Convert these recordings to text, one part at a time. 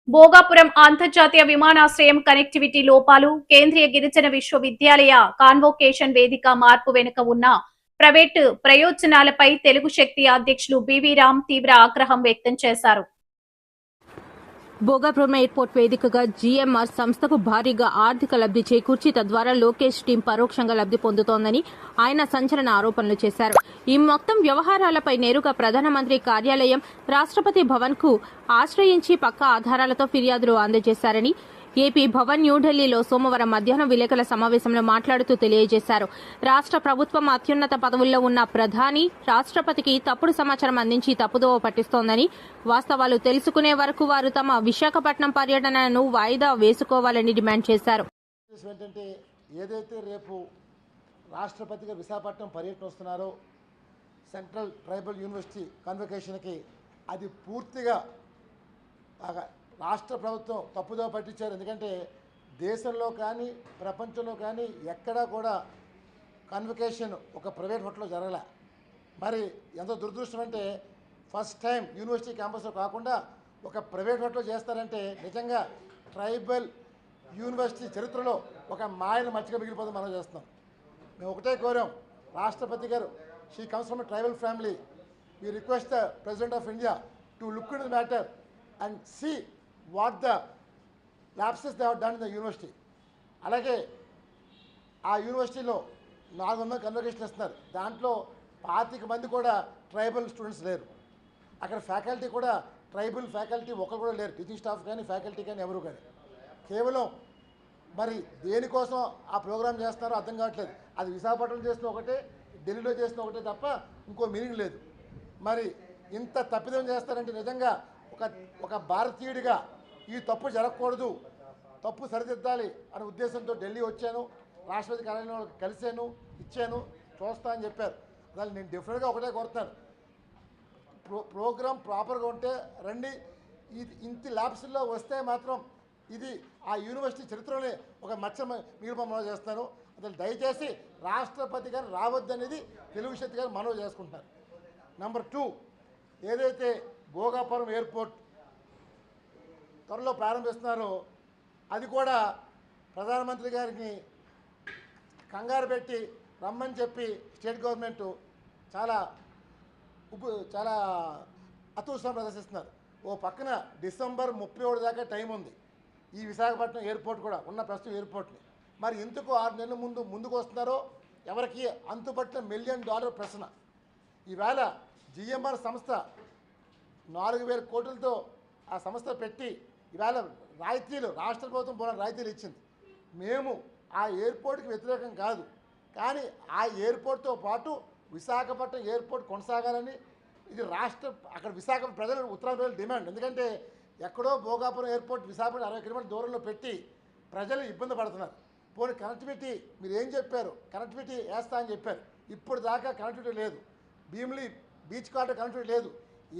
భోగాపురం అంతర్జాతీయ విమానాశ్రయం కనెక్టివిటీ లోపాలు, కేంద్రీయ గిరిజన విశ్వవిద్యాలయ కాన్వోకేషన్ వేదిక మార్పు వెనుక ఉన్న ప్రైవేటు ప్రయోజనాలపై తెలుగు శక్తి అధ్యక్షులు బివి రామ్ తీవ్ర ఆగ్రహం వ్యక్తం చేశారు. భోగాపురం ఎయిర్పోర్ట్ వేదికగా జీఎంఆర్ సంస్థకు భారీగా ఆర్థిక లబ్ధి చేకూర్చి తద్వారా లోకేష్ టీం పరోక్షంగా లబ్ధి పొందుతోందని ఆయన సంచలన ఆరోపణలు చేశారు. ఈ మొత్తం వ్యవహారాలపై నేరుగా ప్రధానమంత్రి కార్యాలయం, రాష్ట్రపతి భవన్ కు ఆశ్రయించి పక్కా ఆధారాలతో ఫిర్యాదులు అందజేశారని ఏపీ భవన్ న్యూఢిల్లీలో సోమవారం మధ్యాహ్నం విలేకరుల సమావేశంలో మాట్లాడుతూ తెలియజేశారు. రాష్ట్ర ప్రభుత్వం అత్యున్నత పదవుల్లో ఉన్న ప్రధాని రాష్ట్రపతికి తప్పుడు సమాచారం అందించి తప్పుదోవ పట్టిస్తోందని, వాస్తవాలు తెలుసుకునే వరకు వారు తమ విశాఖపట్నం పర్యటనను వాయిదా వేసుకోవాలని డిమాండ్ చేశారు. ఏదైతే రేపు రాష్ట్రపతిగా విశాఖపట్నం పర్యటన వస్తున్నారో సెంట్రల్ ట్రైబల్ యూనివర్సిటీ కన్వకేషన్కి అది పూర్తిగా రాష్ట్ర ప్రభుత్వం తప్పుదోవ పట్టించారు. ఎందుకంటే దేశంలో కానీ ప్రపంచంలో కానీ ఎక్కడా కూడా కన్వకేషన్ ఒక ప్రైవేట్ హోటల్లో జరగలే. మరి ఎంత దురదృష్టం అంటే ఫస్ట్ టైం యూనివర్సిటీ క్యాంపస్లో కాకుండా ఒక ప్రైవేట్ హోటల్లో చేస్తారంటే నిజంగా ట్రైబల్ యూనివర్సిటీ చరిత్రలో ఒక మాయను మచ్చిగా మిగిలిపోతుంది మనం చేస్తున్నాం. మేము ఒకటే కోరాం, రాష్ట్రపతి గారు she comes from tribal family, we request the president of India to look in the matter and see what the lapses they have done in the university. అలాగే ఆ యూనివర్సిటీలో 400 కన్వకేషన్ ఇస్తున్నారు, దాంట్లో 25 మంది కూడా ట్రైబల్ స్టూడెంట్స్ లేరు. అక్కడ ఫ్యాకల్టీ కూడా ట్రైబల్ ఫ్యాకల్టీ ఒకరు కూడా లేరు, టీచింగ్ స్టాఫ్ కానీ ఫ్యాకల్టీ కానీ ఎవరు కానీ. కేవలం మరి దేనికోసం ఆ ప్రోగ్రామ్ చేస్తున్నారో అర్థం కావట్లేదు. అది విశాఖపట్నం చేసిన ఒకటే, ఢిల్లీలో చేసిన ఒకటే తప్ప ఇంకో మీనింగ్ లేదు. మరి ఇంత తప్పిదం చేస్తారంటే నిజంగా ఒక భారతీయుడిగా ఈ తప్పు జరగకూడదు, తప్పు సరిదిద్దాలి అనే ఉద్దేశంతో ఢిల్లీ వచ్చాను, రాష్ట్రపతి కార్యాలయంలో కలిశాను, ఇచ్చాను, చూస్తా అని చెప్పారు. దాన్ని నేను డెఫినెట్గా ఒకటే కోరుతాను, ప్రోగ్రామ్ ప్రాపర్గా ఉంటే రండి. ఇంత ల్యాబ్స్లో వస్తే మాత్రం ఇది ఆ యూనివర్సిటీ చరిత్రలోనే ఒక మచ్చ మిగిలిపోమనో చేస్తాను. అసలు దయచేసి రాష్ట్రపతి గారు రావద్దనేది తెలుగు శక్తి గారు మనవి చేసుకుంటున్నారు. నెంబర్ 2, ఏదైతే భోగాపురం ఎయిర్పోర్ట్ త్వరలో ప్రారంభిస్తున్నారో అది కూడా ప్రధానమంత్రి గారికి కంగారు పెట్టి రమ్మని చెప్పి స్టేట్ గవర్నమెంట్ చాలా అతుత్సాహం ప్రదర్శిస్తున్నారు. ఓ పక్కన డిసెంబర్ 31 దాకా టైం ఉంది ఈ విశాఖపట్నం ఎయిర్పోర్ట్ కూడా ఉన్న ప్రస్తుతం ఎయిర్పోర్ట్ని. మరి ఎందుకు 6 నెలల ముందుకు వస్తున్నారో ఎవరికి అంతుపట్టిన $1 మిలియన్ ప్రశ్న. ఈవేళ జిఎంఆర్ సంస్థ 4,000 కోట్లతో ఆ సంస్థ పెట్టి ఈవేళ రాయితీలు రాష్ట్ర ప్రభుత్వం పోయిన రాయితీలు ఇచ్చింది. మేము ఆ ఎయిర్పోర్ట్కి వ్యతిరేకం కాదు, కానీ ఆ ఎయిర్పోర్ట్తో పాటు విశాఖపట్నం ఎయిర్పోర్ట్ కొనసాగాలని ఇది అక్కడ విశాఖ ప్రజలు ఉత్తరాంధ్ర ప్రజలు డిమాండ్. ఎందుకంటే ఎక్కడో భోగాపురం ఎయిర్పోర్ట్ విశాఖపట్నం 60 కిలోమీటర్ల దూరంలో పెట్టి ప్రజలు ఇబ్బంది పడుతున్నారు. పోనీ కనెక్టివిటీ మీరు ఏం చెప్పారు, కనెక్టివిటీ వేస్తా అని చెప్పారు, ఇప్పుడు దాకా కనెక్టివిటీ లేదు. భీమిలి బీచ్ కార్డర్ కనెక్టివిటీ లేదు.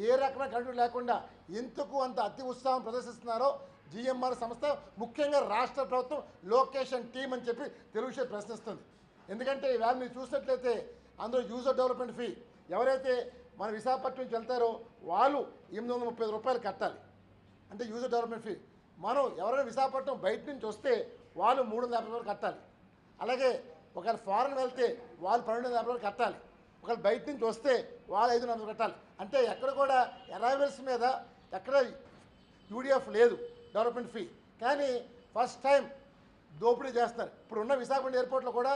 ఏ రకమైన కనెక్టివిటీ లేకుండా ఎందుకు అంత అతి ఉత్సాహం ప్రదర్శిస్తున్నారో జిఎంఆర్ సంస్థ, ముఖ్యంగా రాష్ట్ర ప్రభుత్వం లొకేషన్ టీం అని చెప్పి తెలుగు విషయం ప్రశ్నిస్తుంది. ఎందుకంటే ఈవేళ మీరు చూసినట్లయితే అందులో యూజర్ డెవలప్మెంట్ ఫీ ఎవరైతే మన విశాఖపట్నం నుంచి వెళ్తారో వాళ్ళు $835 కట్టాలి, అంటే యూజర్ డెవలప్మెంట్ ఫీ. మనం ఎవరైనా విశాఖపట్నం బయట నుంచి వస్తే వాళ్ళు $350 కట్టాలి. అలాగే ఒకవేళ ఫారెన్ వెళ్తే వాళ్ళు $1250 కట్టాలి. ఒకవేళ బయట నుంచి వస్తే వాళ్ళు $500 కట్టాలి. అంటే ఎక్కడ కూడా అరైవల్స్ మీద ఎక్కడ యూడిఎఫ్ లేదు డెవలప్మెంట్ ఫీ, కానీ ఫస్ట్ టైం దోపిడీ చేస్తారు. ఇప్పుడు ఉన్న విశాఖపట్నం ఎయిర్పోర్ట్లో కూడా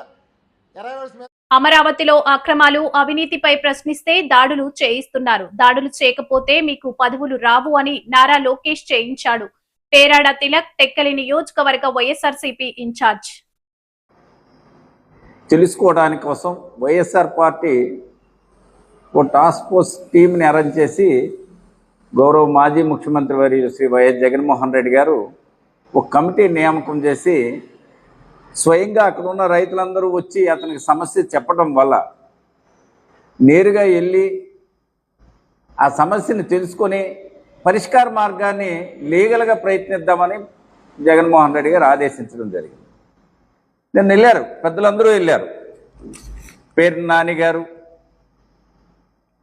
అరైవల్స్ మీద. అమరావతిలో అక్రమాలు, అవినీతిపై ప్రశ్నిస్తే దాడులు చేయిస్తున్నారు. దాడులు చేయకపోతే మీకు పదవులు రావు అని నారా లోకేష్ చేయించాడు. పేరాడ తిలక్, టెక్కలి నియోజకవర్గ వైఎస్ఆర్సీపీ ఇన్ఛార్జ్. తెలుసుకోవడానికి కోసం వైఎస్ఆర్ పార్టీ ఓ టాస్క్ ఫోర్స్ టీంని అరేంజ్ చేసి గౌరవ మాజీ ముఖ్యమంత్రి వర్యులు శ్రీ వైఎస్ జగన్మోహన్ రెడ్డి గారు ఒక కమిటీ నియామకం చేసి స్వయంగా అక్కడ ఉన్న రైతులందరూ వచ్చి అతనికి సమస్య చెప్పడం వల్ల నేరుగా వెళ్ళి ఆ సమస్యను తెలుసుకొని పరిష్కార మార్గాన్ని లీగల్గా ప్రయత్నిద్దామని జగన్మోహన్ రెడ్డి గారు ఆదేశించడం జరిగింది. నిన్న వెళ్ళారు, పెద్దలందరూ వెళ్ళారు. పేరు నాని గారు,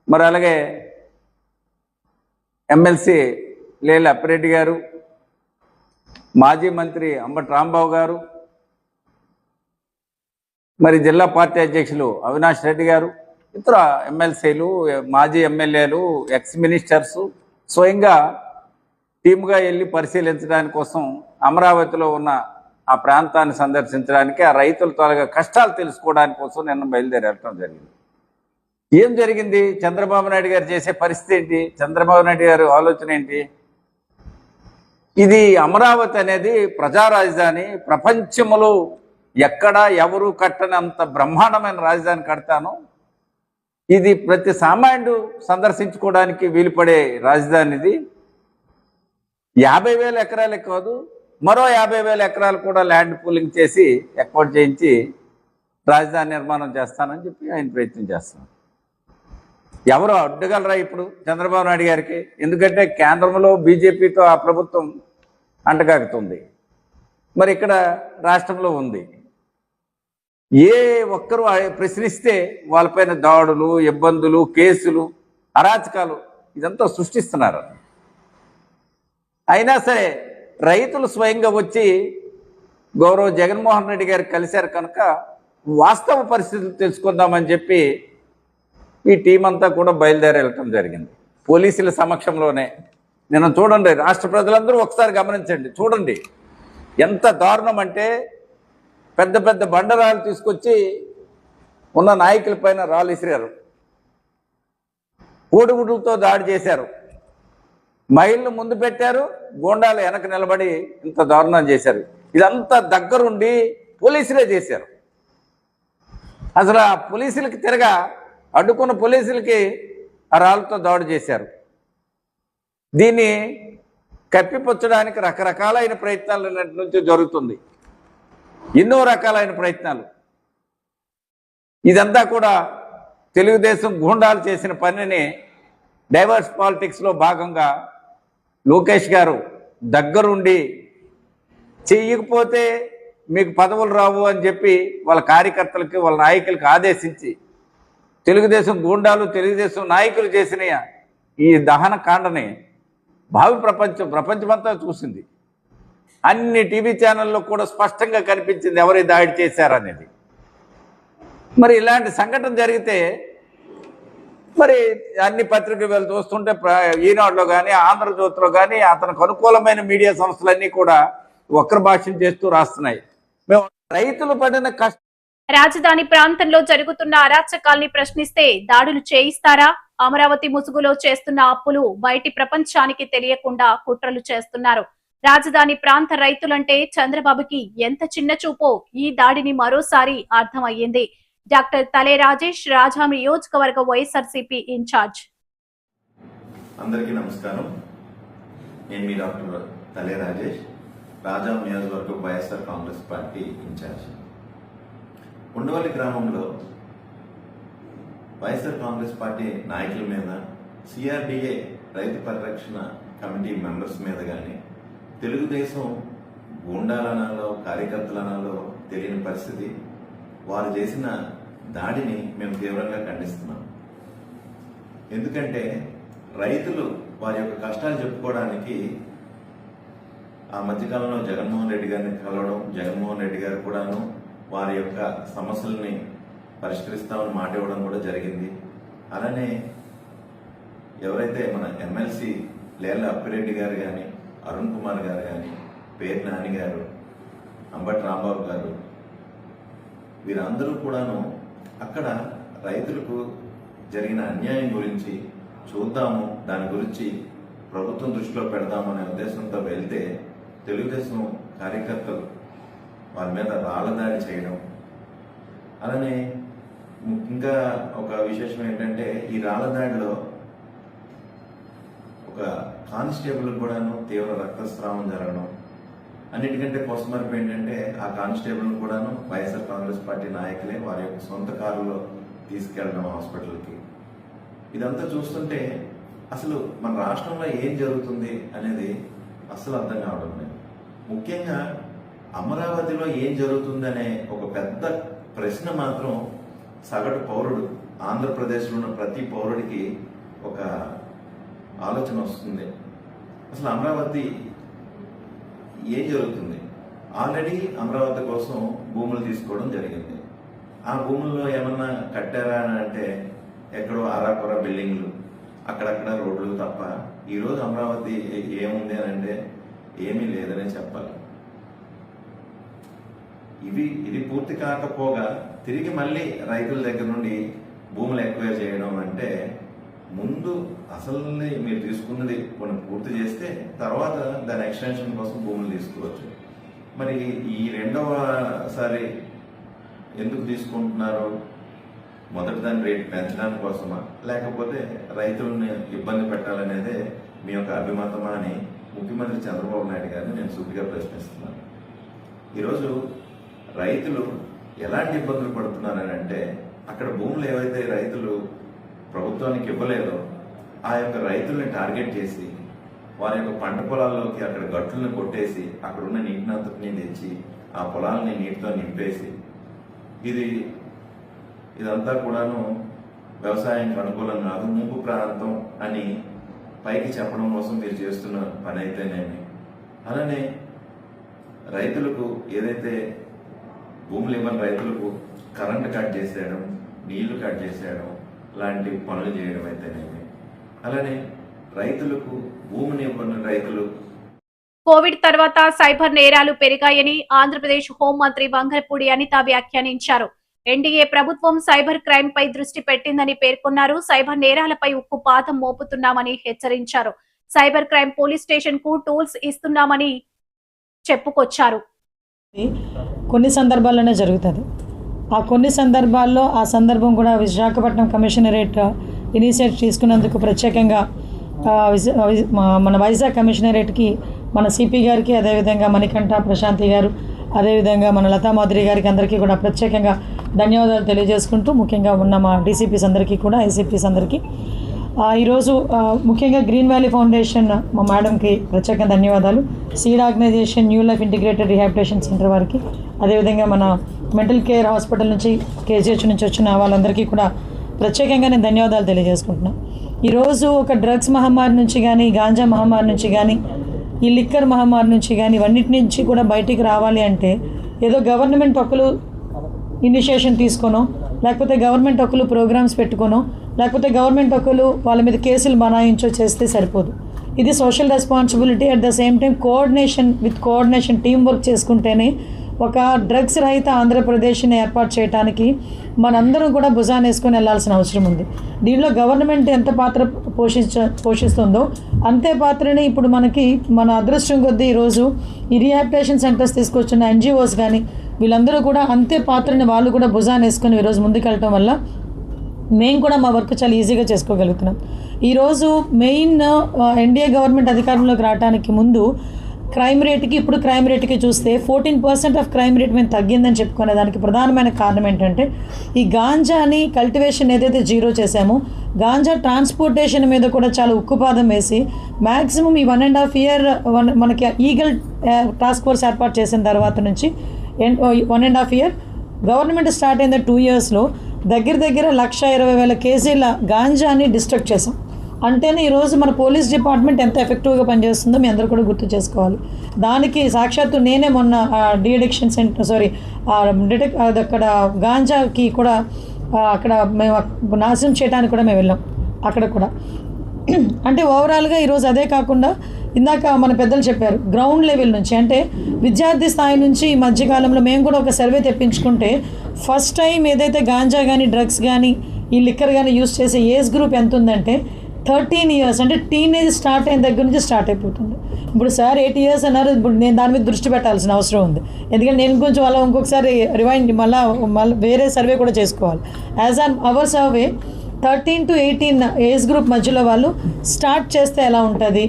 మరి అలాగే ఎమ్మెల్సీ లేల అప్పిరెడ్డి గారు, మాజీ మంత్రి అంబటి రాంబాబు గారు, మరి జిల్లా పార్టీ అధ్యక్షులు అవినాష్ రెడ్డి గారు, ఇతర ఎమ్మెల్సీలు, మాజీ ఎమ్మెల్యేలు, ఎక్స్ మినిస్టర్స్ స్వయంగా టీముగా వెళ్ళి పరిశీలించడానికి కోసం అమరావతిలో ఉన్న ఆ ప్రాంతాన్ని సందర్శించడానికి, ఆ రైతుల త్వరగా కష్టాలు తెలుసుకోవడానికి కోసం నిన్న బయలుదేరి వెళ్ళటం జరిగింది. ఏం జరిగింది? చంద్రబాబు నాయుడు గారు చేసే పరిస్థితి ఏంటి? చంద్రబాబు నాయుడు గారు ఆలోచన ఏంటి? ఇది అమరావతి అనేది ప్రజా రాజధాని, ప్రపంచంలో ఎక్కడా ఎవరు కట్టనంత బ్రహ్మాండమైన రాజధాని కడతాను, ఇది ప్రతి సామాన్యుడు సందర్శించుకోవడానికి వీలుపడే రాజధాని, ఇది 50,000 ఎకరాలే కాదు, మరో 50,000 ఎకరాలు కూడా ల్యాండ్ పూలింగ్ చేసి ఎక్వైర్ చేయించి రాజధాని నిర్మాణం చేస్తానని చెప్పి ఆయన ప్రయత్నం చేస్తున్నారు. ఎవరు అడ్డుగలరా ఇప్పుడు చంద్రబాబు నాయుడు గారికి? ఎందుకంటే కేంద్రంలో బీజేపీతో ఆ ప్రభుత్వం అంటగాగుతుంది, మరి ఇక్కడ రాష్ట్రంలో ఉంది. ఏ ఒక్కరు ప్రశ్నిస్తే వాళ్ళపైన దాడులు, ఇబ్బందులు, కేసులు, అరాచకాలు ఇదంతా సృష్టిస్తున్నారు. అయినా సరే రైతులు స్వయంగా వచ్చి గౌరవ జగన్మోహన్ రెడ్డి గారికి కలిశారు కనుక వాస్తవ పరిస్థితులు తెలుసుకుందామని చెప్పి ఈ టీం అంతా కూడా బయలుదేరి వెళ్ళటం జరిగింది. పోలీసుల సమక్షంలోనే. నిన్న చూడండి, రాష్ట్ర ప్రజలందరూ ఒకసారి గమనించండి, చూడండి ఎంత దారుణం అంటే, పెద్ద పెద్ద బండరాలు తీసుకొచ్చి ఉన్న నాయకులపైన రాళ్ళు విసిరారు, కోడిగుడ్లతో దాడి చేశారు, మహిళను ముందు పెట్టారు, గోండాలు వెనక నిలబడి ఇంత దారుణం చేశారు. ఇదంతా దగ్గరుండి పోలీసులే చేశారు. అసలు ఆ పోలీసులకి తిరగా అడ్డుకున్న పోలీసులకి ఆ రాళ్ళతో దాడి చేశారు. దీన్ని కప్పిపుచ్చడానికి రకరకాలైన ప్రయత్నాలు నుంచి జరుగుతుంది, ఎన్నో రకాలైన ప్రయత్నాలు. ఇదంతా కూడా తెలుగుదేశం గూండాలు చేసిన పనిని డైవర్స్ పాలిటిక్స్లో భాగంగా లోకేష్ గారు దగ్గరుండి చెయ్యకపోతే మీకు పదవులు రావు అని చెప్పి వాళ్ళ కార్యకర్తలకి, వాళ్ళ నాయకులకి ఆదేశించి తెలుగుదేశం గూండాలు, తెలుగుదేశం నాయకులు చేసిన ఈ దహన కాండని భావి ప్రపంచమంతా చూసింది. అన్ని టీవీ ఛానల్లో కూడా స్పష్టంగా కనిపించింది ఎవరి దాడి చేశారనేది. మరి ఇలాంటి సంఘటన జరిగితే మరి అన్ని పత్రికలు వెళ్ళి చూస్తుంటే ఈనాడులో కానీ, ఆంధ్రజ్యోతిలో కానీ అతనికి అనుకూలమైన మీడియా సంస్థలన్నీ కూడా వక్ర భాష్యం చేస్తూ రాస్తున్నాయి. మేము రైతులు పడిన కష్టం. రాజధాని ప్రాంతంలో జరుగుతున్న అరాచకాల్ని ప్రశ్నిస్తే దాడులు చేయిస్తారా? అమరావతి ముసుగులో చేస్తున్న అప్పులు బయటి ప్రపంచానికి తెలియకుండా కుట్రలు చేస్తున్నారు. రాజధాని ప్రాంత రైతులంటే చంద్రబాబుకి ఎంత చిన్న చూపో ఈ దాడిని మరోసారి అర్థమయ్యింది. డాక్టర్ తలే రాజేష్, రాజాం నియోజకవర్గ వైఎస్ఆర్సీపీ ఇన్ఛార్జ్. అందరికీ నమస్కారం. నేను మీ డాక్టర్ తలే రాజేష్, రాజాం నియోజకవర్గ వైఎస్ఆర్ కాంగ్రెస్ పార్టీ ఇన్ఛార్జ్. ఉండవల్లి గ్రామంలో వైఎస్ఆర్ కాంగ్రెస్ పార్టీ నాయకుల మీద, సిఆర్డీఏ రైతు పరిరక్షణ కమిటీ మెంబర్స్ మీద కానీ, తెలుగుదేశం గూండాలనాలో, కార్యకర్తలనాలో తెలియని పరిస్థితి, వారు చేసిన దాడిని మేము తీవ్రంగా ఖండిస్తున్నాం. ఎందుకంటే రైతులు వారి యొక్క కష్టాలు చెప్పుకోవడానికి ఆ మధ్యకాలంలో జగన్మోహన్ రెడ్డి గారిని కలవడం, జగన్మోహన్ రెడ్డి గారు కూడాను వారి యొక్క సమస్యల్ని పరిష్కరిస్తామని మాట ఇవ్వడం కూడా జరిగింది. అలానే ఎవరైతే మన ఎమ్మెల్సీ లేల అప్పిరెడ్డి గారు కానీ, అరుణ్ కుమార్ గారు కానీ, పేరు నాని గారు, అంబటి రాంబాబు గారు, వీరందరూ కూడాను అక్కడ రైతులకు జరిగిన అన్యాయం గురించి చూద్దాము, దాని గురించి ప్రభుత్వం దృష్టిలో పెడదాము అనే ఉద్దేశంతో వెళ్తే తెలుగుదేశం కార్యకర్తలు వారి మీద రాళ్ల దాడి చేయడం. అలానే ఇంకా ఒక విశేషం ఏంటంటే, ఈ రాళ్ల దాడిలో ఒక కానిస్టేబుల్ కూడాను తీవ్ర రక్తస్రావం జరగడం. అన్నిటికంటే కొసమర్పు ఏంటంటే, ఆ కానిస్టేబుల్ కూడాను వైఎస్ఆర్ కాంగ్రెస్ పార్టీ నాయకులే వారి యొక్క సొంత కారులో తీసుకెళ్లడం హాస్పిటల్కి. ఇదంతా చూస్తుంటే అసలు మన రాష్ట్రంలో ఏం జరుగుతుంది అనేది అస్సలు అర్థం కావడం లేదు. ముఖ్యంగా అమరావతిలో ఏం జరుగుతుందనే ఒక పెద్ద ప్రశ్న మాత్రం సగటు పౌరుడు, ఆంధ్రప్రదేశ్లో ఉన్న ప్రతి పౌరుడికి ఒక ఆలోచన వస్తుంది. అసలు అమరావతి ఏం జరుగుతుంది? ఆల్రెడీ అమరావతి కోసం భూములు తీసుకోవడం జరిగింది. ఆ భూముల్లో ఏమన్నా కట్టారా అని అంటే ఎక్కడో అరాకొర బిల్డింగ్లు, అక్కడక్కడ రోడ్లు తప్ప ఈరోజు అమరావతి ఏముంది అని అంటే ఏమీ లేదనే చెప్పాలి. ఇది పూర్తి కాకపోగా తిరిగి మళ్ళీ రైతుల దగ్గర నుండి భూములు ఎక్వైర్ చేయడం అంటే ముందు అసలు మీరు తీసుకున్నది కొన్ని పూర్తి చేస్తే తర్వాత దాని ఎక్స్టెన్షన్ కోసం భూములు తీసుకోవచ్చు. మరి ఈ రెండవసారి ఎందుకు తీసుకుంటున్నారు? మొదటి దాని రేటు పెంచడానికి కోసమా, లేకపోతే రైతులను ఇబ్బంది పెట్టాలనేదే మీ యొక్క అభిమతమా అని ముఖ్యమంత్రి చంద్రబాబు నాయుడు గారిని నేను సూటిగా ప్రశ్నిస్తున్నాను. ఈరోజు రైతులు ఎలాంటి ఇబ్బందులు పడుతున్నారని అంటే అక్కడ భూములు ఏవైతే రైతులు ప్రభుత్వానికి ఇవ్వలేదో ఆ యొక్క రైతుల్ని టార్గెట్ చేసి వారి యొక్క పంట పొలాల్లోకి అక్కడ గట్టులను కొట్టేసి అక్కడున్న నీటినంతటిని తెచ్చి ఆ పొలాలని నీటితో నింపేసి ఇదంతా కూడాను వ్యవసాయానికి అనుకూలం కాదు, ముంపు ప్రాంతం అని పైకి చెప్పడం కోసం మీరు చేస్తున్న పని అయితేనేమి, అలానే రైతులకు ఏదైతే భూములు ఇవ్వని రైతులకు కరెంటు కట్ చేసేయడం, నీళ్లు కట్ చేసేయడం లాంటి పనులు చేయడం అయితేనేమి, అలానే రైతులకు భూమిని ఇవ్వని రైతులు. కోవిడ్ తర్వాత సైబర్ నేరాలు పెరిగాయని ఆంధ్రప్రదేశ్ హోంమంత్రి వంగలపూడి అనిత వ్యాఖ్యానించారు. ఎన్డీఏ ప్రభుత్వం సైబర్ క్రైమ్ పై దృష్టి పెట్టిందని పేర్కొన్నారు. సైబర్ నేరాలపై ఉక్కుపాతం మోపుతున్నామని హెచ్చరించారు. సైబర్ క్రైమ్ పోలీస్ స్టేషన్ కు టూల్స్ ఇస్తున్నామని చెప్పుకొచ్చారు. కొన్ని సందర్భాల్లోనే జరుగుతుంది. ఆ కొన్ని సందర్భాల్లో ఆ సందర్భం కూడా విశాఖపట్నం కమిషనరేట్ ఇనిషియేటివ్ తీసుకున్నందుకు ప్రత్యేకంగా మన వైజాగ్ కమిషనరేట్కి మన సిపి గారికి, అదేవిధంగా మణికంఠ ప్రశాంతి గారు, అదేవిధంగా మన లతామాధురి గారికి అందరికీ కూడా ప్రత్యేకంగా ధన్యవాదాలు తెలియజేసుకుంటూ, ముఖ్యంగా ఉన్న మా డీసీపీస్ అందరికీ కూడా, ఐసీపీస్ అందరికీ ఈరోజు ముఖ్యంగా గ్రీన్ వ్యాలీ ఫౌండేషన్ మా మేడంకి ప్రత్యేకంగా ధన్యవాదాలు, Seed Organisation, New Life Integrated Rehabilitation Centre వారికి, అదేవిధంగా మన మెంటల్ కేర్ హాస్పిటల్ నుంచి, కేజీహెచ్ నుంచి వచ్చిన వాళ్ళందరికీ కూడా ప్రత్యేకంగా నేను ధన్యవాదాలు తెలియజేసుకుంటున్నాను. ఈరోజు ఒక డ్రగ్స్ మహమ్మారి నుంచి కానీ, గాంజా మహమ్మారి నుంచి కానీ, ఈ లిక్కర్ మహమ్మారి నుంచి కానీ, ఇవన్నిటి నుంచి కూడా బయటికి రావాలి అంటే ఏదో గవర్నమెంట్ ఒకరు ఇనిషియేషన్ తీసుకోనో, లేకపోతే గవర్నమెంట్ ఒకరు ప్రోగ్రామ్స్ పెట్టుకోనో, లేకపోతే గవర్నమెంట్ ఒకరు వాళ్ళ మీద కేసులు బనాయించో చేస్తే సరిపోదు. ఇది social responsibility. At the same time coordination team work చేసుకుంటేనే ఒక డ్రగ్స్ రహిత ఆంధ్రప్రదేశ్ని ఏర్పాటు చేయడానికి మనందరం కూడా భుజాన్ని వేసుకొని వెళ్లాల్సిన అవసరం ఉంది. దీనిలో గవర్నమెంట్ ఎంత పాత్ర పోషిస్తుందో అంతే పాత్రని ఇప్పుడు మన అదృష్టం కొద్దీ ఈరోజు ఈ రీహాబిలిటేషన్ సెంటర్స్ తీసుకొచ్చిన ఎన్జిఓస్ కానీ వీళ్ళందరూ కూడా అంతే పాత్రని వాళ్ళు కూడా భుజాన్ని వేసుకొని ఈరోజు ముందుకెళ్ళటం వల్ల మేము కూడా మా వర్క్ చాలా ఈజీగా చేసుకోగలుగుతున్నాం. ఈరోజు మెయిన్ ఎన్డీఏ గవర్నమెంట్ అధికారంలోకి రావడానికి ముందు క్రైమ్ రేట్కి చూస్తే 14% ఆఫ్ క్రైమ్ రేట్ మేము తగ్గిందని చెప్పుకునే దానికి ప్రధానమైన కారణం ఏంటంటే ఈ గాంజాని కల్టివేషన్ ఏదైతే జీరో చేశామో, గాంజా ట్రాన్స్పోర్టేషన్ మీద కూడా చాలా ఉక్కుపాదం వేసి మ్యాక్సిమం ఈ 1.5 year మనకి ఈగల్ టాస్క్ ఫోర్స్ ఏర్పాటు చేసిన తర్వాత నుంచి 1.5 year గవర్నమెంట్ స్టార్ట్ అయిన 2 yearsలో దగ్గర 1,20,000 కేజీల గాంజాని డిస్ట్రక్ట్ చేసాం. అంటేనే ఈరోజు మన పోలీస్ డిపార్ట్మెంట్ ఎంత ఎఫెక్టివ్గా పనిచేస్తుందో మీ అందరూ కూడా గుర్తు చేసుకోవాలి. దానికి సాక్షాత్తు నేనే మొన్న డిఅడిక్షన్ సెంటర్ అక్కడ గాంజాకి కూడా అక్కడ మేము నాశనం చేయడానికి కూడా మేము వెళ్ళాం. అక్కడ కూడా అంటే ఓవరాల్గా ఈరోజు అదే కాకుండా ఇందాక మన పెద్దలు చెప్పారు, గ్రౌండ్ లెవెల్ నుంచి అంటే విద్యార్థి స్థాయి నుంచి ఈ మధ్యకాలంలో మేము కూడా ఒక సర్వే తెప్పించుకుంటే ఫస్ట్ టైం ఏదైతే గాంజా కానీ డ్రగ్స్ కానీ ఈ లిక్కర్ కానీ యూజ్ చేసే ఏజ్ గ్రూప్ ఎంత ఉందంటే 13 years, అంటే టీనేజ్ స్టార్ట్ అయిన దగ్గర నుంచి స్టార్ట్ అయిపోతుంది. ఇప్పుడు సార్ 8 years అన్నారు. ఇప్పుడు నేను దాని మీద దృష్టి పెట్టాల్సిన అవసరం ఉంది. ఎందుకంటే నేను కొంచెం అలా ఇంకొకసారి రివైండ్ మళ్ళీ వేరే సర్వే కూడా చేసుకోవాలి. As on hour survey 13 to 18 age group మధ్యలో వాళ్ళు స్టార్ట్ చేస్తే ఎలా ఉంటుంది,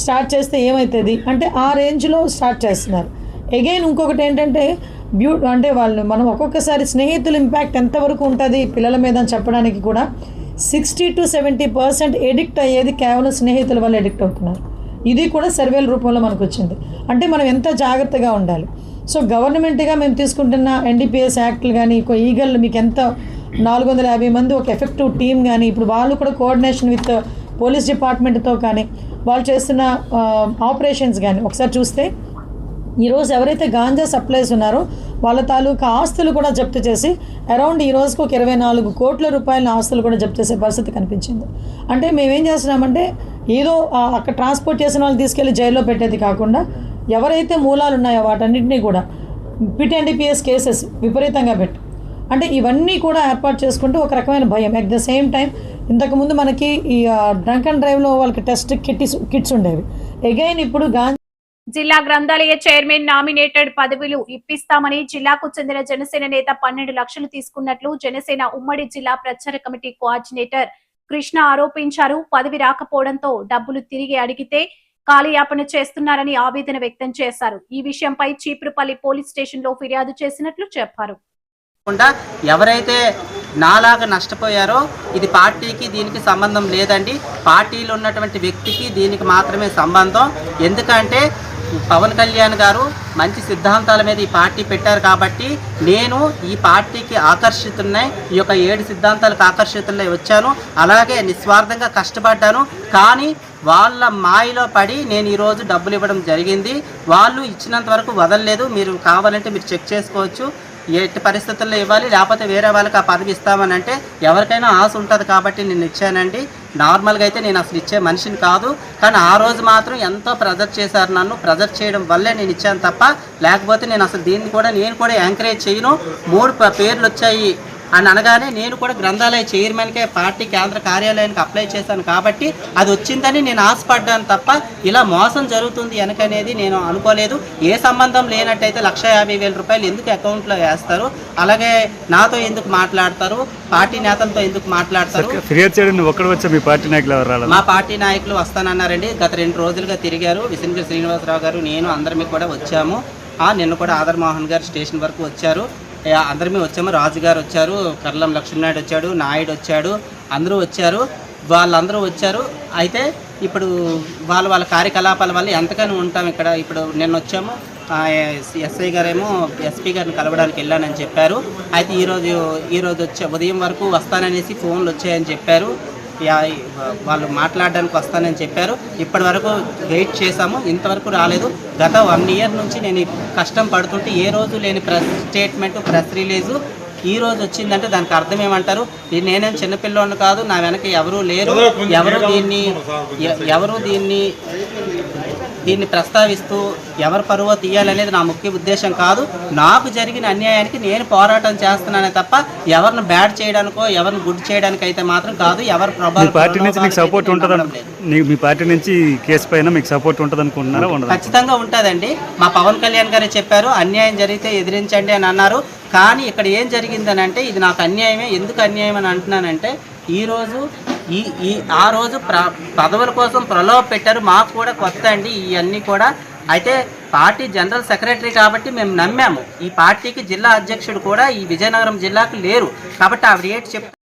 స్టార్ట్ చేస్తే ఏమవుతుంది అంటే ఆ రేంజ్లో స్టార్ట్ చేస్తున్నారు. అగైన్ ఇంకొకటి ఏంటంటే అంటే మనం ఒక్కొక్కసారి స్నేహితుల ఇంపాక్ట్ ఎంతవరకు ఉంటుంది పిల్లల మీద అని చెప్పడానికి కూడా 60 to 70% ఎడిక్ట్ అయ్యేది కేవలం స్నేహితుల వల్ల ఎడిక్ట్ అవుతున్నారు. ఇది కూడా సర్వేల రూపంలో మనకు వచ్చింది. అంటే మనం ఎంత జాగ్రత్తగా ఉండాలి. సో గవర్నమెంట్గా మేము తీసుకుంటున్న ఎన్డీపీఎస్ యాక్ట్లు కానీ ఈగల్ మీకు ఎంత 450 మంది ఒక ఎఫెక్టివ్ టీం కానీ ఇప్పుడు వాళ్ళు కూడా కోఆర్డినేషన్ విత్ పోలీస్ డిపార్ట్మెంట్తో కానీ వాళ్ళు చేస్తున్న ఆపరేషన్స్ కానీ ఒకసారి చూస్తే ఈరోజు ఎవరైతే గాంజా సప్లైస్ ఉన్నారో వాళ్ళ తాలూకా ఆస్తులు కూడా జప్తు చేసి అరౌండ్ ఈ రోజుకు ఒక 24 కోట్ల రూపాయల ఆస్తులు కూడా జప్తు చేసే పరిస్థితి కనిపించింది. అంటే మేమేం చేస్తున్నామంటే ఏదో అక్కడ ట్రాన్స్పోర్ట్ చేసిన వాళ్ళు తీసుకెళ్లి జైల్లో పెట్టేది కాకుండా ఎవరైతే మూలాలు ఉన్నాయో వాటన్నింటినీ కూడా పిట్ ఎన్డీపీఎస్ కేసెస్ విపరీతంగా పెట్టు అంటే ఇవన్నీ కూడా ఏర్పాటు చేసుకుంటూ ఒక రకమైన భయం. అట్ ద సేమ్ టైం ఇంతకుముందు మనకి ఈ డ్రంక్ అండ్ డ్రైవ్లో వాళ్ళకి టెస్ట్ కిట్స్ ఉండేవి. అగైన్ ఇప్పుడు జిల్లా గ్రంథాలయ చైర్మన్ నామినేటెడ్ పదవులు ఇప్పిస్తామని జిల్లాకు చెందిన జనసేన నేత 12 లక్షలు తీసుకున్నట్లు జనసేన ఉమ్మడి జిల్లా ప్రచార కమిటీ కోఆర్డినేటర్ కృష్ణ ఆరోపించారు. పదవి రాకపోవడంతో డబ్బులు తిరిగి అడిగితే కాలయాపన చేస్తున్నారని ఆవేదన వ్యక్తం చేశారు. ఈ విషయంపై చీపురుపల్లి పోలీస్ స్టేషన్ లో ఫిర్యాదు చేసినట్లు చెప్పారు. ఎవరైతే నాలాగా నష్టపోయారో ఇది పార్టీకి దీనికి సంబంధం లేదండి. పార్టీలో ఉన్నటువంటి వ్యక్తికి దీనికి మాత్రమే సంబంధం. ఎందుకంటే పవన్ కళ్యాణ్ గారు మంచి సిద్ధాంతాల మీద ఈ పార్టీ పెట్టారు కాబట్టి నేను ఈ పార్టీకి ఆకర్షితున్నాయి, ఈ యొక్క 7 సిద్ధాంతాలకు ఆకర్షితులై వచ్చాను. అలాగే నిస్వార్థంగా కష్టపడ్డాను. కానీ వాళ్ళ మాయలో పడి నేను ఈరోజు డబ్బులు ఇవ్వడం జరిగింది. వాళ్ళు ఇచ్చినంత వరకు వదలలేదు. మీరు కావాలంటే మీరు చెక్ చేసుకోవచ్చు. ఎట్టి పరిస్థితుల్లో ఇవ్వాలి, లేకపోతే వేరే వాళ్ళకి ఆ పదవి ఇస్తామని అంటే ఎవరికైనా ఆశ ఉంటుంది కాబట్టి నేను ఇచ్చానండి. నార్మల్గా అయితే నేను అసలు ఇచ్చే మనిషిని కాదు. కానీ ఆ రోజు మాత్రం ఎంతో ప్రెజర్ చేశారు. నన్ను ప్రెజర్ చేయడం వల్లే నేను ఇచ్చాను తప్ప లేకపోతే నేను అసలు దీన్ని కూడా నేను కూడా ఎంకరేజ్ చేయను. 3 పేర్లు వచ్చాయి అని అనగానే నేను కూడా గ్రంథాలయ చైర్మన్కే పార్టీ కేంద్ర కార్యాలయానికి అప్లై చేశాను కాబట్టి అది వచ్చిందని నేను ఆశపడ్డాను తప్ప ఇలా మోసం జరుగుతుంది వెనకనేది నేను అనుకోలేదు. ఏ సంబంధం లేనట్టయితే 1,50,000 రూపాయలు ఎందుకు అకౌంట్లో వేస్తారు? అలాగే నాతో ఎందుకు మాట్లాడతారు? పార్టీ నేతలతో ఎందుకు మాట్లాడతారు? మా పార్టీ నాయకులు వస్తానన్నారండి. గత 2 రోజులుగా తిరిగారు. విసినగిరి శ్రీనివాసరావు గారు, నేను అందరమీ కూడా వచ్చాము. నిన్న కూడా ఆదర్ మోహన్ గారు స్టేషన్ వరకు వచ్చారు. అందరమే వచ్చాము. రాజు గారు వచ్చారు, కర్లం లక్ష్మీనాయుడు వచ్చాడు, నాయుడు వచ్చాడు, అందరూ వచ్చారు. వాళ్ళందరూ వచ్చారు. అయితే ఇప్పుడు వాళ్ళ కార్యకలాపాల వల్ల ఎంతగానో ఉంటాం ఇక్కడ. ఇప్పుడు నిన్న వచ్చాము, ఎస్ఐ గారేమో ఎస్పీ గారిని కలవడానికి వెళ్ళానని చెప్పారు. అయితే ఈరోజు ఉదయం వరకు వస్తాననేసి ఫోన్లు వచ్చాయని చెప్పారు. వాళ్ళు మాట్లాడడానికి వస్తానని చెప్పారు. ఇప్పటి వరకు వెయిట్ చేశాము, ఇంతవరకు రాలేదు. గత 1 ఇయర్ నుంచి నేను కష్టం పడుతుంటే ఏ రోజు లేని ప్రెస్ స్టేట్మెంట్, ప్రెస్ రిలీజు ఈ రోజు వచ్చిందంటే దానికి అర్థం ఏమంటారు? నేనేం చిన్నపిల్లోని కాదు, నా వెనక ఎవరూ లేరు. ఎవరు దీన్ని ప్రస్తావిస్తూ ఎవరు పరువో తీయాలనేది నా ముఖ్య ఉద్దేశం కాదు. నాకు జరిగిన అన్యాయానికి నేను పోరాటం చేస్తున్నానే తప్ప ఎవరిని బ్యాడ్ చేయడానికో ఎవరిని గుడ్ చేయడానికి అయితే మాత్రం కాదు. ఎవరు ప్రభావం ఖచ్చితంగా ఉంటుందండి. మా పవన్ కళ్యాణ్ గారే చెప్పారు, అన్యాయం జరిగితే ఎదిరించండి అని అన్నారు. కానీ ఇక్కడ ఏం జరిగిందని అంటే ఇది నాకు అన్యాయమే. ఎందుకు అన్యాయం అని అంటున్నానంటే ఈరోజు ఆ రోజు పదవుల కోసం ప్రలోభ పెట్టారు. మాకు కూడా కొత్త అండి ఇవన్నీ కూడా. అయితే పార్టీ జనరల్ సెక్రటరీ కాబట్టి మేము నమ్మాము. ఈ పార్టీకి జిల్లా అధ్యక్షుడు కూడా ఈ విజయనగరం జిల్లాకు లేరు కాబట్టి ఆవిడ ఏంటి చెప్తారు.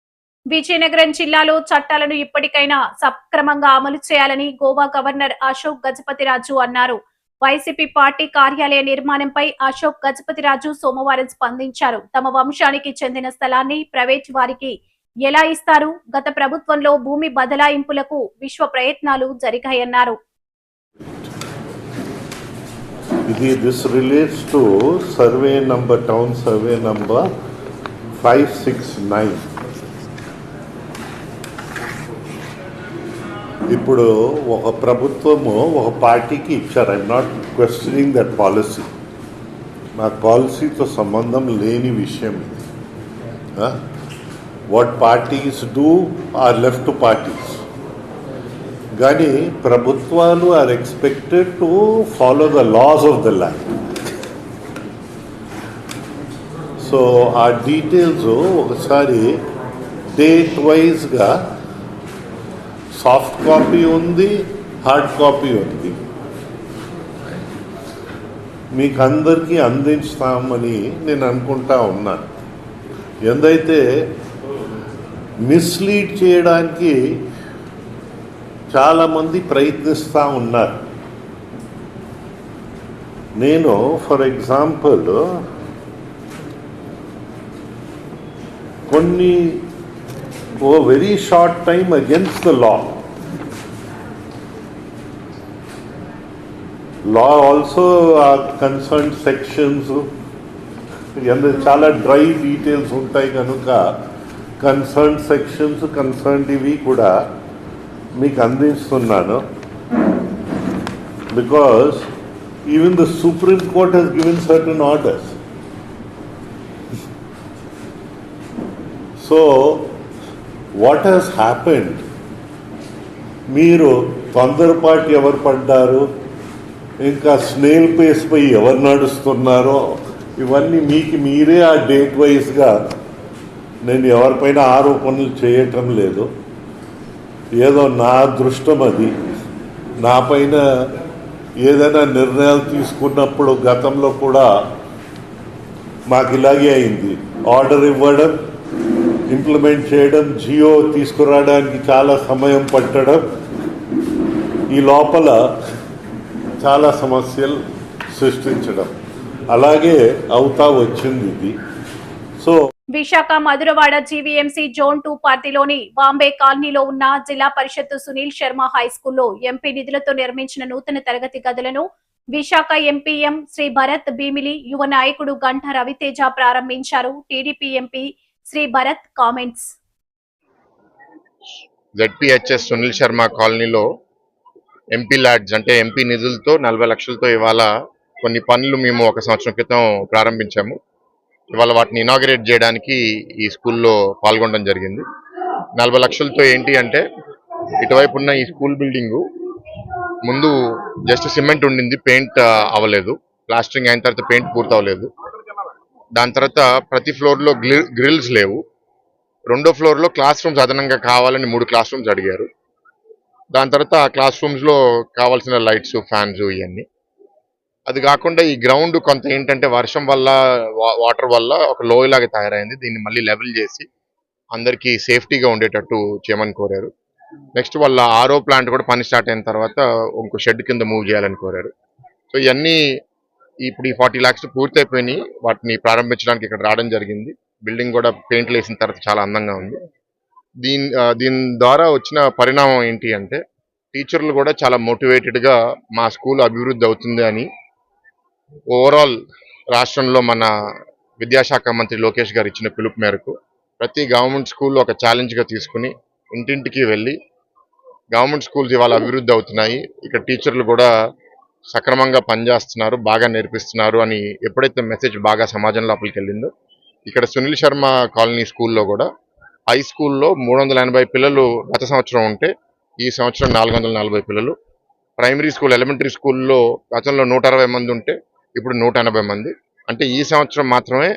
విజయనగరం జిల్లాలో చట్టాలను ఇప్పటికైనా సక్రమంగా అమలు చేయాలని గోవా గవర్నర్ అశోక్ గజపతిరాజు అన్నారు. వైసీపీ పార్టీ కార్యాలయ నిర్మాణంపై అశోక్ గజపతిరాజు సోమవారం స్పందించారు. తమ వంశానికి చెందిన స్థలాన్ని ప్రైవేట్ వారికి ఎలా ఇస్తారు? గత ప్రభుత్వంలో భూమి బదలాయింపులకు విశ్వ ప్రయత్నాలు జరిగాయన్నారు. This relates to town survey number 569. ఇప్పుడు ఒక ప్రభుత్వము ఒక పార్టీకి ఇచ్చారు. I'm not questioning that policy. నాకు పాలసీతో సంబంధం లేని విషయం. What parties do are left to parties. కానీ ప్రభుత్వాలు are expected to follow the laws of the land. So ఆ డీటెయిల్స్ ఒకసారి డేట్ వైజ్గా సాఫ్ట్ కాపీ ఉంది, హార్డ్ కాపీ ఉంది, మీకు అందరికీ అందిస్తామని నేను అనుకుంటా ఉన్నాను. ఎందైతే మిస్లీడ్ చేయడానికి చాలామంది ప్రయత్నిస్తూ ఉన్నారు. నేను ఫర్ ఎగ్జాంపుల్ కొన్ని ఓ very short time against the law also concern sections చాలా డ్రై డీటెయిల్స్ ఉంటాయి కనుక కన్సర్న్ సెక్షన్స్ కన్సర్న్ ఇవి కూడా మీకు అందిస్తున్నాను. Because even the supreme court has given certain orders. So what has happened, మీరు తొందరపాటు ఎవరు పడ్డారు, ఇంకా స్నేల్ పేస్ పై ఎవరు నడుస్తున్నారో ఇవన్నీ మీకు మీరే ఆ డేట్ వైజ్గా, నేను ఎవరిపైన ఆరోపణలు చేయటం లేదు, ఏదో నా అదృష్టం అది. నా పైన ఏదైనా నిర్ణయాలు తీసుకున్నప్పుడు గతంలో కూడా మాకు ఇలాగే అయింది. ఆర్డర్ ఇవ్వడం, ఇంప్లిమెంట్ చేయడం, జియో తీసుకురావడానికి చాలా సమయం పట్టడం, ఈ లోపల చాలా సమస్యలు సృష్టించడం, అలాగే అవుతా వచ్చింది ఇది. So Visakha Madhurawada GVMC zone 2 పార్టీలోని బాంబే కాలనీలో ఉన్న జిల్లా పరిషత్ సునీల్ శర్మ హై స్కూల్లో ఎంపీ నిధులతో నిర్మించిన నూతన తరగతి గదులను విశాఖ ఎంపీఎం శ్రీ భరత్ భీమిలి యువ నాయకుడు గంట రవితేజ ప్రారంభించారు. TDP MP Shri Bharat comments. ZPHS Sunil Sharma కాలనీలో ఎంపీ ల్యాడ్స్ అంటే ఎంపీ నిధులతో 40 లక్షలతో ఇవాళ కొన్ని పనులు మేము 1 సంవత్సరం క్రితం ప్రారంభించాము. ఇవాళ వాటిని ఇనాగరేట్ చేయడానికి ఈ స్కూల్లో పాల్గొనడం జరిగింది. 40 లక్షలతో ఏంటి అంటే, ఇటువైపు ఉన్న ఈ స్కూల్ బిల్డింగు ముందు జస్ట్ సిమెంట్ ఉండింది, పెయింట్ అవ్వలేదు. ప్లాస్టరింగ్ అయిన తర్వాత పెయింట్ పూర్తి అవ్వలేదు. దాని తర్వాత ప్రతి ఫ్లోర్లో గ్రిల్స్ లేవు. రెండో ఫ్లోర్లో క్లాస్ రూమ్స్ అదనంగా కావాలని 3 క్లాస్ రూమ్స్ అడిగారు. దాని తర్వాత ఆ క్లాస్ రూమ్స్లో కావాల్సిన లైట్స్, ఫ్యాన్స్ ఇవన్నీ. అది కాకుండా ఈ గ్రౌండ్ కొంత ఏంటంటే వర్షం వల్ల, వాటర్ వల్ల ఒక లోయలాగా తయారైంది. దీన్ని మళ్ళీ లెవెల్ చేసి అందరికీ సేఫ్టీగా ఉండేటట్టు చేయమని కోరారు. నెక్స్ట్ వాళ్ళ ఆరో ప్లాంట్ కూడా పని స్టార్ట్ అయిన తర్వాత ఇంకో షెడ్ కింద మూవ్ చేయాలని కోరారు. సో ఇవన్నీ ఇప్పుడు ఈ 40 lakhs పూర్తి అయిపోయినాయి. వాటిని ప్రారంభించడానికి ఇక్కడ రావడం జరిగింది. బిల్డింగ్ కూడా పెయింట్లు వేసిన తర్వాత చాలా అందంగా ఉంది. దీని ద్వారా వచ్చిన పరిణామం ఏంటి అంటే, టీచర్లు కూడా చాలా మోటివేటెడ్గా మా స్కూల్ అభివృద్ధి అవుతుంది అని ఓవరాల్ రాష్ట్రంలో మన విద్యాశాఖ మంత్రి లోకేష్ గారు ఇచ్చిన పిలుపు మేరకు ప్రతి గవర్నమెంట్ స్కూల్ ఒక ఛాలెంజ్గా తీసుకుని ఇంటింటికి వెళ్ళి గవర్నమెంట్ స్కూల్స్ ఇవాళ అభివృద్ధి అవుతున్నాయి, ఇక్కడ టీచర్లు కూడా సక్రమంగా పనిచేస్తున్నారు, బాగా నేర్పిస్తున్నారు అని ఎప్పుడైతే మెసేజ్ బాగా సమాజం లోపలికి వెళ్ళిందో, ఇక్కడ సునీల్ శర్మ కాలనీ స్కూల్లో కూడా హై స్కూల్లో 380 పిల్లలు గత సంవత్సరం ఉంటే ఈ సంవత్సరం 440 పిల్లలు. ప్రైమరీ స్కూల్, ఎలిమెంటరీ స్కూల్లో గతంలో 160 మంది ఉంటే ఇప్పుడు 180 మంది. అంటే ఈ సంవత్సరం మాత్రమే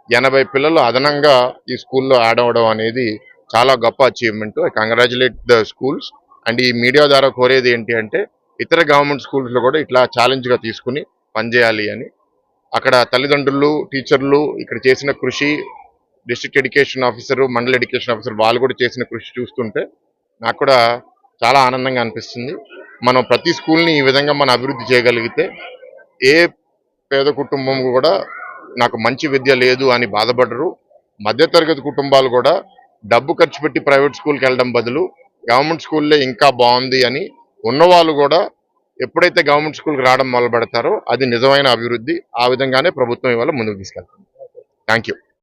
80 పిల్లలు అదనంగా ఈ స్కూల్లో యాడ్ అవ్వడం అనేది చాలా గొప్ప achievement. I congratulate the schools. And ఈ మీడియా ద్వారా కోరేది ఏంటి అంటే, ఇతర గవర్నమెంట్ స్కూల్స్లో కూడా ఇట్లా ఛాలెంజ్గా తీసుకుని పనిచేయాలి అని. అక్కడ తల్లిదండ్రులు, టీచర్లు ఇక్కడ చేసిన కృషి, డిస్ట్రిక్ట్ ఎడ్యుకేషన్ ఆఫీసరు, మండల ఎడ్యుకేషన్ ఆఫీసర్ వాళ్ళు కూడా చేసిన కృషి చూస్తుంటే నాకు కూడా చాలా ఆనందంగా అనిపిస్తుంది. మనం ప్రతి స్కూల్ని ఈ విధంగా మనం అభివృద్ధి చేయగలిగితే ఏ పేద కుటుంబం కూడా నాకు మంచి విద్య లేదు అని బాధపడరు. మధ్యతరగతి కుటుంబాలు కూడా డబ్బు ఖర్చు పెట్టి ప్రైవేట్ స్కూల్కి వెళ్ళడం బదులు గవర్నమెంట్ స్కూల్లే ఇంకా బాగుంది అని ఉన్నవాళ్ళు కూడా ఎప్పుడైతే గవర్నమెంట్ స్కూల్కి రావడం మొదలు పెడతారో అది నిజమైన అభివృద్ధి. ఆ విధంగానే ప్రభుత్వం ఇవాళ ముందుకు తీసుకెళ్తుంది. Thank you.